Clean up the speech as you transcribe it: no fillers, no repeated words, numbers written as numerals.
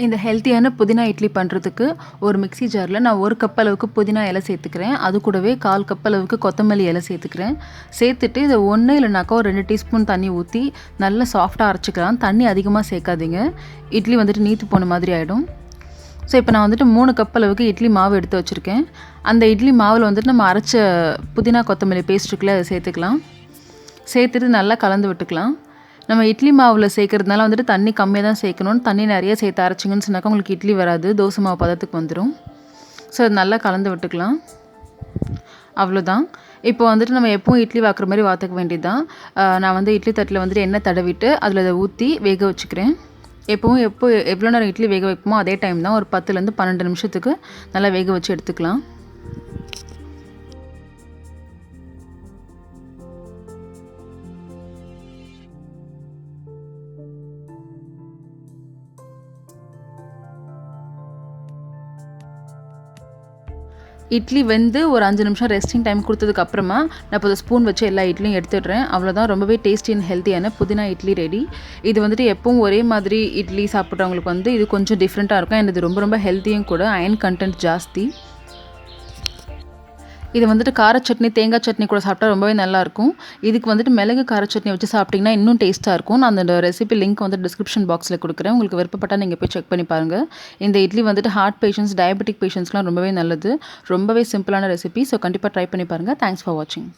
இந்த ஹெல்த்தியான புதினா இட்லி பண்ணுறதுக்கு ஒரு மிக்ஸி ஜாரில் நான் 1 கப் அளவுக்கு புதினா இலை சேர்த்துக்கிறேன். அது கூடவே 1/4 கப் அளவுக்கு கொத்தமல்லி இலை சேர்த்துக்கிறேன். சேர்த்துட்டு இதை 1 இல்லைனாக்கா ஒரு 2 டீஸ்பூன் தண்ணி ஊற்றி நல்லா சாஃப்டாக அரைச்சிக்கலாம். தண்ணி அதிகமாக சேர்க்காதீங்க, இட்லி வந்துட்டு நீத்து போன மாதிரி ஆகிடும். ஸோ இப்போ நான் வந்துட்டு 3 கப் அளவுக்கு இட்லி மாவு எடுத்து வச்சுருக்கேன். அந்த இட்லி மாவில் வந்துட்டு நம்ம அரைச்ச புதினா கொத்தமல்லி பேஸ்ட் இருக்குல்ல, அதை சேர்த்துக்கலாம். சேர்த்துட்டு நல்லா கலந்து விட்டுக்கலாம். நம்ம இட்லி மாவில் சேர்க்கறதுனால வந்துட்டு தண்ணி கம்மியாக தான் சேர்க்கணும். தண்ணி நிறைய சேர்த்து அரைச்சிங்கன்னு சொன்னாக்கா உங்களுக்கு இட்லி வராது, தோசை மாவு பதத்துக்கு வந்துடும். ஸோ அது நல்லா கலந்து விட்டுக்கலாம். அவ்வளோதான். இப்போ வந்துட்டு நம்ம எப்பவும் இட்லி வாக்குற மாதிரி வாத்துக்க வேண்டியது தான். நான் வந்து இட்லி தட்டில் வந்துட்டு எண்ணெய் தடவிட்டு அதில் அதை ஊற்றி வேக வச்சுக்கிறேன். எவ்வளோ நேரம் இட்லி வேக வைப்போமோ அதே டைம் தான், ஒரு 10லேருந்து 12 நிமிஷத்துக்கு நல்லா வேக வச்சு எடுத்துக்கலாம். இட்லி வெந்து ஒரு 5 நிமிஷம் ரெஸ்டிங் டைம் கொடுத்ததுக்கப்புறமா நான் இப்போ ஸ்பூன் வச்சு எல்லா இட்லியும் எடுத்துடுறேன். அவ்வளோதான், ரொம்பவே டேஸ்டி அண்ட் ஹெல்த்தியான புதினா இட்லி ரெடி. இது வந்துட்டு எப்பவும் ஒரே மாதிரி இட்லி சாப்பிட்றவங்களுக்கு வந்து இது கொஞ்சம் டிஃப்ரெண்ட்டாக இருக்கும். அண்ட் இது ரொம்ப ரொம்ப ஹெல்த்தியும் கூட, அயன் கண்டென்ட் ஜாஸ்தி. இது வந்துட்டு கார சட்னி, தேங்காய் சட்னி கூட சாப்பிட்டா ரொம்பவே நல்லாயிருக்கும். இதுக்கு வந்துட்டு மிளகு கார சட்னி வச்சு சாப்பிட்டிங்கன்னா இன்னும் டேஸ்ட்டாக இருக்கும். நான் அந்த ரெசிபி லிங்க் வந்து டிஸ்கிரிப்ஷன் பாக்ஸில் கொடுக்குறேன். உங்களுக்கு விருப்பப்பட்டால் நீங்கள் போய் செக் பண்ணி பாருங்கள். இந்த இட்லி வந்துட்டு ஹார்ட் பேஷண்ட்ஸ், டயபெட்டிக் பேஷண்ட்ஸ்லாம் ரொம்பவே நல்லது. ரொம்பவே சிம்பிளான ரெசிபி. ஸோ கண்டிப்பாக ட்ரை பண்ணி பாருங்கள். தேங்க்ஸ் ஃபார் வாட்சிங்.